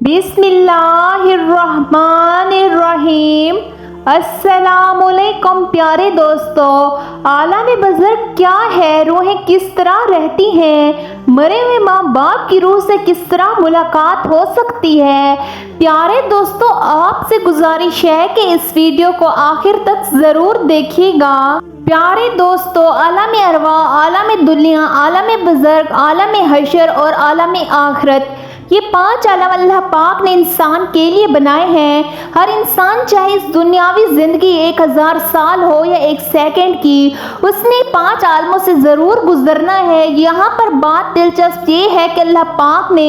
بسم اللہ الرحمن الرحیم۔ السلام علیکم پیارے دوستو، عالم بزرگ کیا ہے؟ روحیں کس طرح رہتی ہیں؟ مرے ہوئے ماں باپ کی روح سے کس طرح ملاقات ہو سکتی ہے؟ پیارے دوستو، آپ سے گزارش ہے کہ اس ویڈیو کو آخر تک ضرور دیکھیے گا۔ پیارے دوستو، عالم ارواح، عالم دنیا، عالم بزرگ، عالم حشر اور عالم آخرت، یہ 5 عالم اللہ پاک نے انسان کے لیے بنائے ہیں۔ ہر انسان چاہے اس دنیاوی زندگی 1000 سال ہو یا 1 سیکنڈ کی، اس نے 5 عالموں سے ضرور گزرنا ہے۔ یہاں پر بات دلچسپ یہ ہے کہ اللہ پاک نے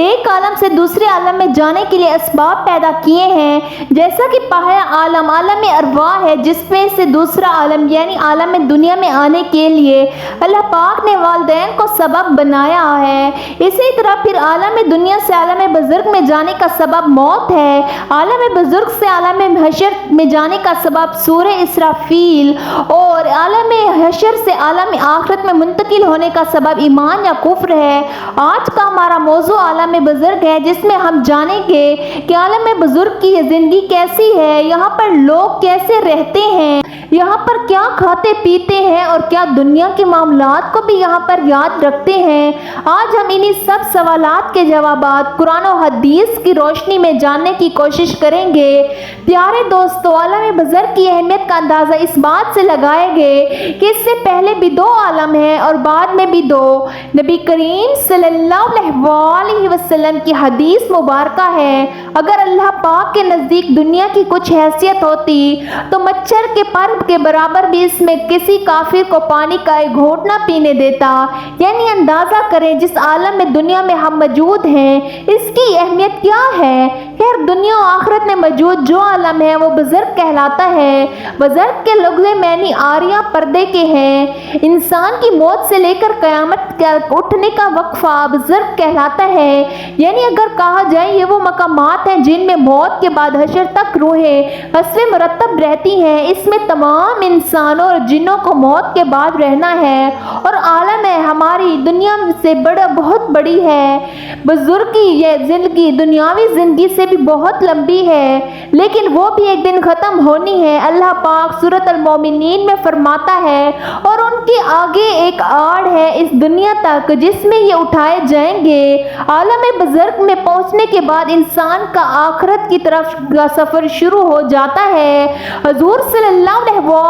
ایک عالم سے دوسرے عالم میں جانے کے لیے اسباب پیدا کیے ہیں، جیسا کہ پہلا عالم عالم ارواح ہے، جس میں سے دوسرا عالم یعنی عالم دنیا میں آنے کے لیے اللہ پاک نے والدین کو سبب بنایا ہے۔ اسی طرح پھر عالم دنیا سے عالم بزرگ میں جانے کا سبب موت ہے۔ عالم بزرگ سے عالم حشر میں جانے کا سبب سورہ اسرافیل، اور عالم حشر سے عالم آخرت میں منتقل ہونے کا سبب ایمان یا کفر ہے۔ آج کا ہمارا موضوع عالم بزرگ ہے، جس میں ہم جانیں گے کہ عالم بزرگ کی زندگی کیسی ہے، یہاں پر لوگ کیسے رہتے ہیں، یہاں پر کیا کھاتے پیتے ہیں، اور کیا دنیا کے معاملات کو بھی یہاں پر یاد رکھتے ہیں۔ آج ہم انہی سب سوالات کے جوابات قرآن و حدیث کی روشنی میں جاننے کی کوشش کریں گے۔ پیارے دوستو، عالم بزرگ کی اہمیت کا اندازہ اس بات سے لگائے گے کہ اس سے پہلے بھی 2 عالم ہیں اور بعد میں بھی 2۔ نبی کریم صلی اللہ علیہ وسلم کی حدیث مبارکہ ہے، اگر اللہ پاک کے نزدیک دنیا کی کچھ حیثیت ہوتی تو مچھر کے پر کے برابر بھی اس میں کسی کافر کو پانی کا ایک گھونٹ نہ پینے دیتا۔ یعنی اندازہ کریں جس عالم میں دنیا میں ہم موجود ہیں، اس کی اہمیت کیا ہے۔ خیر، دنیا و آخرت میں موجود جو عالم ہے وہ بزرگ کہلاتا ہے۔ بزرگ کے لغوی معنی آریہ پردے کے ہیں۔ انسان کی موت سے لے کر قیامت کے اٹھنے کا وقفہ بزرگ کہلاتا ہے۔ یعنی اگر کہا جائے یہ وہ مقامات ہیں جن میں موت کے بعد حشر تک روحیں حسب مرتب رہتی ہیں۔ اس میں تمام انسانوں اور جنوں کو موت کے بعد رہنا ہے، اور عالم ہے ہماری دنیا سے بہت بڑی ہے۔ بزرگ کی یہ زندگی دنیاوی زندگی سے بھی بہت لمبی ہے، لیکن وہ بھی ایک دن ختم ہونی ہے۔ اللہ پاک سورۃ المومنین میں فرماتا ہے، اور ان کے آگے ایک آڑ ہے اس دنیا تک جس میں یہ اٹھائے جائیں گے۔ عالم بزرگ میں پہنچنے کے بعد انسان کا آخرت کی طرف کا سفر شروع ہو جاتا ہے۔ حضور صلی اللہ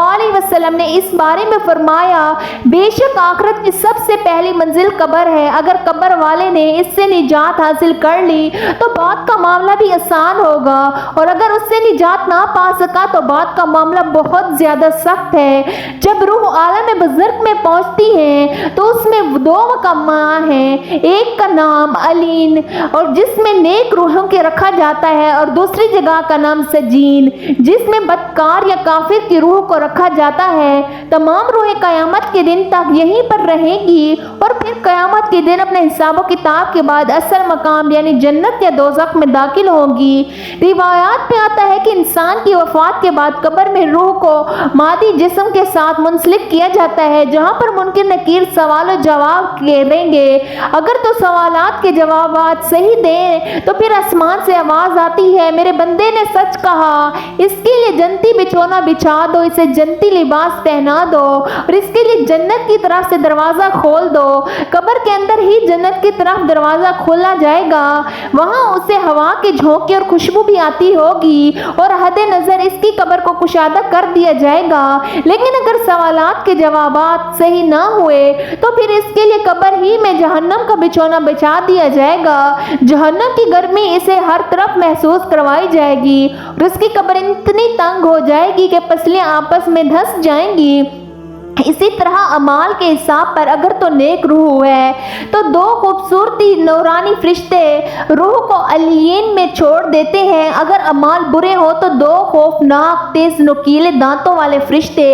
علیہ وسلم نے اس بارے میں فرمایا، بے شک آخرت کی سب سے پہلی منزل قبر ہے۔ اگر قبر والے نے اس سے نجات حاصل کر لی تو بعد کا معاملہ بھی آسان ہوگا، اور اگر اس سے نجات نہ پا سکا تو بعد کا معاملہ بہت زیادہ سخت ہے۔ جب روح عالم بزرگ میں پہنچتی ہے تو اس میں 2 مقامات ہیں، ایک کا نام علین اور جس میں نیک روحوں کے رکھا جاتا ہے، اور دوسری جگہ کا نام سجین جس میں بدکار یا کافر کی روح کو رکھا جاتا ہے۔ تمام روحیں قیامت کے دن تک یہیں پر رہیں گی، اور پھر قیامت کے دن اپنے حساب و کتاب کے بعد اصل مقام یعنی جنت یا دوزخ میں داخل ہوں گی۔ روایات میں آتا ہے کہ انسان کی وفات کے بعد قبر میں روح کو مادی جسم کے ساتھ منسلک کیا جاتا ہے، جہاں پر منکر نکیر سوال و جواب دیں گے۔ اگر تو سوالات کے جوابات صحیح دیں تو پھر آسمان سے آواز آتی ہے، میرے بندے نے سچ کہا، اس کے لیے جنتی بچھونا بچھا دو، اسے جنتی لباس پہنا دو، اور اس کے لیے جنت کی طرف سے دروازہ کھول دو۔ قبر کے اندر ہی جنت کی طرف دروازہ کھولا جائے گا، وہاں اسے ہوا کے جھونکے اور خوشبو بھی آتی ہوگی، اور حد نظر اس کی قبر کو کشادہ کر دیا جائے گا۔ لیکن اگر سوالات کے جوابات صحیح نہ ہوئے تو پھر اس کے لیے قبر ہی میں جہنم کا بچھونا بچھا دیا جائے گا۔ جہنم کی گرمی اسے ہر طرف محسوس کروائی جائے گی، اور اس کی قبر اتنی تنگ ہو جائے گی کہ پسلیاں آپس میں دھس جائیں گی۔ اسی طرح اعمال کے حساب پر اگر تو نیک روح ہے تو 2 خوبصورتی نورانی فرشتے روح کو علین میں چھوڑ دیتے ہیں۔ اگر اعمال برے ہو تو 2 خوفناک تیز نوکیلے دانتوں والے فرشتے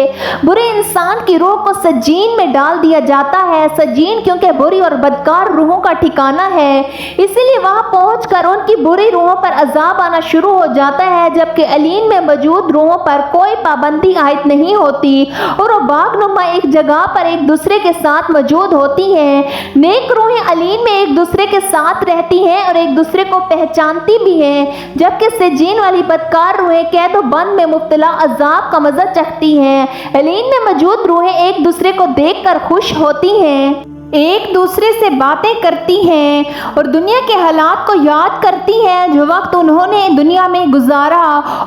برے انسان کی روح کو سجین میں ڈال دیا جاتا ہے۔ سجین کیونکہ بری اور بدکار روحوں کا ٹھکانہ ہے، اسی لیے وہاں پہنچ کر ان کی بری روحوں پر عذاب آنا شروع ہو جاتا ہے، جبکہ علین میں موجود روحوں پر کوئی پابندی عائد نہیں ہوتی، اور وہ باغ रूहें एक जगह पर एक दूसरे के साथ मौजूद होती हैं। नेक रूहें अलीन में एक दूसरे के साथ रहती हैं और एक दूसरे को पहचानती भी हैं, जबकि सिजीन वाली बदकार रूहें कैद और बंद में मुब्तला अजाब का मजा चखती हैं। अलीन में मौजूद रूहें एक दूसरे को देखकर खुश होती हैं, एक दूसरे से बातें करती हैं और दुनिया के हालात को याद करती हैं जो वक्त उन्होंने दुनिया में गुजारा,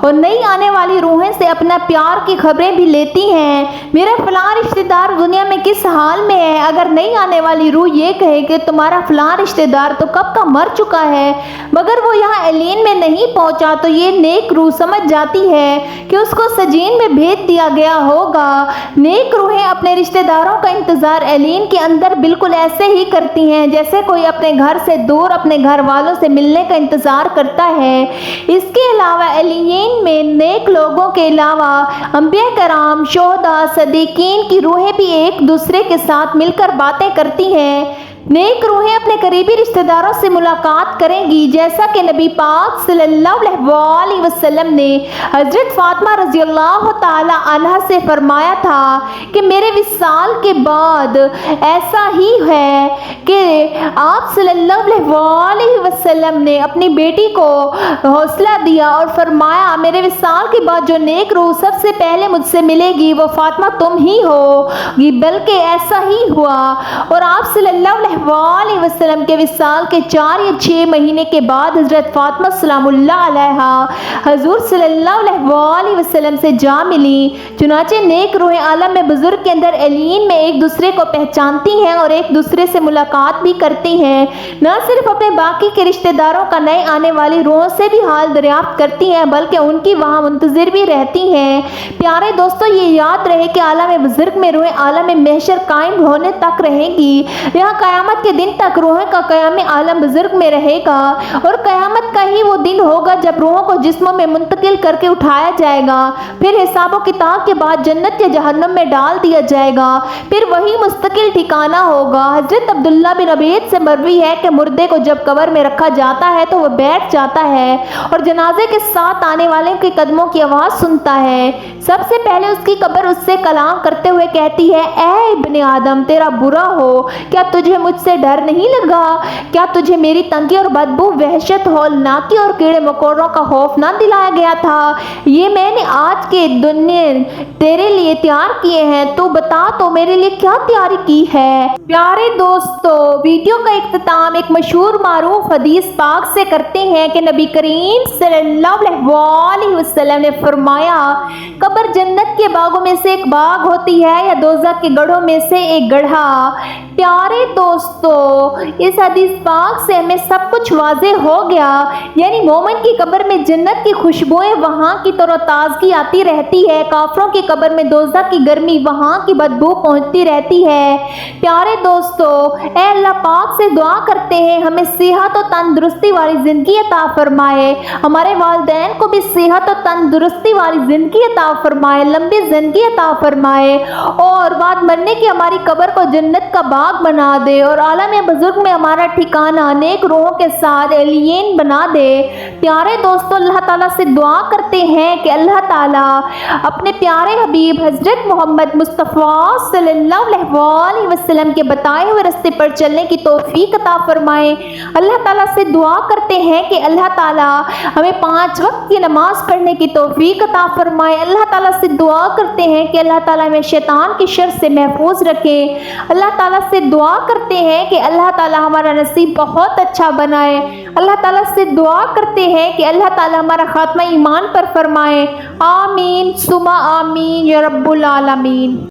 और नई आने वाली रूहें से अपना प्यार की खबरें भी लेती हैं। मेरा फलां रिश्तेदार दुनिया में किस हाल में है। अगर नई आने वाली रूह ये कहे कि तुम्हारा फलां रिश्तेदार तो कब का मर चुका है, मगर वो यहाँ एलियन में नहीं पहुँचा, तो ये नेक रूह समझ जाती है कि उसको सजीन में भेज दिया गया होगा। नेक रूहें अपने रिश्तेदारों का इंतज़ार एलियन के अंदर बिल्कुल ऐसे ही करती हैं जैसे कोई अपने घर से दूर अपने घर वालों से मिलने का इंतजार करता है। इसके अलावा एलियन में नेक लोगों के अलावा अंबिया कराम, शोहदा, सदीकीन की रूहें भी एक दूसरे के साथ मिलकर बातें करती हैं। नेक रूहें अपने करीबी रिश्तेदारों से मुलाकात करेंगी, जैसा कि नबी पाक सल्लल्लाहु अलैहि वसल्लम ने हजरत फातिमा रज़ी अल्लाह ताला अन्हा से फरमाया था कि मेरे विसाल के बाद ऐसा ही है कि आप सल्लल्लाहु अलैहि वसल्लम ने अपनी बेटी को हौसला दिया और फरमाया मेरे विसाल के बाद जो नेक रूह सबसे पहले मुझसे मिलेगी वो फातिमा तुम ही होगी। बल्कि ऐसा ही हुआ और आप सल्लल्लाहु अलैहि वसल्लम के विसाल के 4 या 6 महीने के बाद हजरत फातिमा सलामुल्लाह अलैहा हजूर सल्लल्लाहु अलैहि वसल्लम से जा मिली। चुनाचे नेक रूहें आलम में बुजुर्ग के अंदर एलियन में एक दूसरे को पहचानती हैं और एक दूसरे से मुलाकात भी करती हैं। न सिर्फ अपने बाकी के रिश्तेदारों का नए आने वाली रूहों से भी हाल दरियाफ्त करती हैं, बल्कि उनकी वहाँ मुंतजिर भी रहती हैं। प्यारे दोस्तों, ये याद रहे कि आलम बुजुर्ग में रूहें आलम महशर कायम होने तक रहेंगी। यहाँ क़यामत के दिन तक रूहें का क़याम आलम बुजुर्ग में रहेगा और क़यामत का ही वो दिन होगा जब रूहों को जिस्मों में मुंतकिल करके उठाया जाएगा। फिर हिसाब किताब के बाद जन्नत या जहन्नम में डाल दिया जाएगा। फिर वही मुस्तकिल ठिकाना होगा। हजरत अब्दुल्ला बिन अबीद से मरवी है कि मुर्दे को जब कब्र में रखा जाता है तो वह बैठ जाता है और जनाजे के साथ आने वाले के कदमों की आवाज़ सुनता है। सबसे पहले उसकी कब्र उससे कलाम करते हुए कहती है, ऐ इब्ने आदम, तेरा बुरा हो, क्या तुझे मुझसे डर नहीं लगा? क्या तुझे मेरी तंगी और बदबू, वहशत, हौलनाकी और कीड़े मकोड़ों का खौफ ना दिलाया गया था? ये मैंने आज के दुनिया तेरे लिए तैयार किए हैं, तो बता तो मेरे लिए क्या तैयारी की है। प्यारे दोस्तों, वीडियो का इख्तिताम एक मशहूर मारूफ हदीस पाक से करते हैं कि नबी करीम सल्लल्लाहु अलैहि वसल्लम ने फरमाया, कब्र जन्नत के बागों में से एक बाग होती है या दोज़ख के गढ़ों में से एक गढ़ा। प्यारे दोस्तों, इस हदीस पाक से हमें सब कुछ वाज़े हो गया। यानी मोमिन की कब्र में जन्नत की खुशबुएं वहाँ की तरोताज़गी आती रहती है, काफरों की कब्र में दोज़ख की गर्मी, वहाँ की बदबू पहुँचती रहती है। प्यारे दोस्तों, ऐ अल्लाह पाक से दुआ करते हैं हमें सेहत और तंदुरुस्ती वाली ज़िंदगी अता फरमाए, हमारे वालिदैन को भी सेहत और तंदुरुस्ती वाली ज़िंदगी अता फरमाए, लंबी ज़िंदगी अता फरमाए और बाद मरने की हमारी कब्र को जन्नत का बाग बना दे और आलम बुजुर्ग में हमारा ठिकाना नेक रूहों के साथ एलियन बना दे। प्यारे दोस्तों, अल्लाह ताला से दुआ करते हैं कि अल्लाह ताला अपने प्यारे हबीब हजरत मोहम्मद मुस्तफ़ा सल्लल्लाहु अलैहि वसल्लम के बताए हुए रास्ते पर चलने की तौफीक अता फरमाए। अल्लाह ताला से दुआ करते हैं कि अल्लाह ताला हमें 5 वक्त की नमाज पढ़ने की तौफीक अता फरमाए। अल्लाह ताला से दुआ करते हैं कि अल्लाह ताला हमें शैतान की शर से महफूज रखे। अल्लाह ताला से दुआ करते हैं कि अल्लाह ताला हमारा नसीब बहुत अच्छा बनाए। अल्लाह ताला से दुआ करते हैं कि अल्लाह ताला हमारा खात्मा ईमान पर फरमाए। आमीन सुमा आमीन या रब्बुल आलमीन।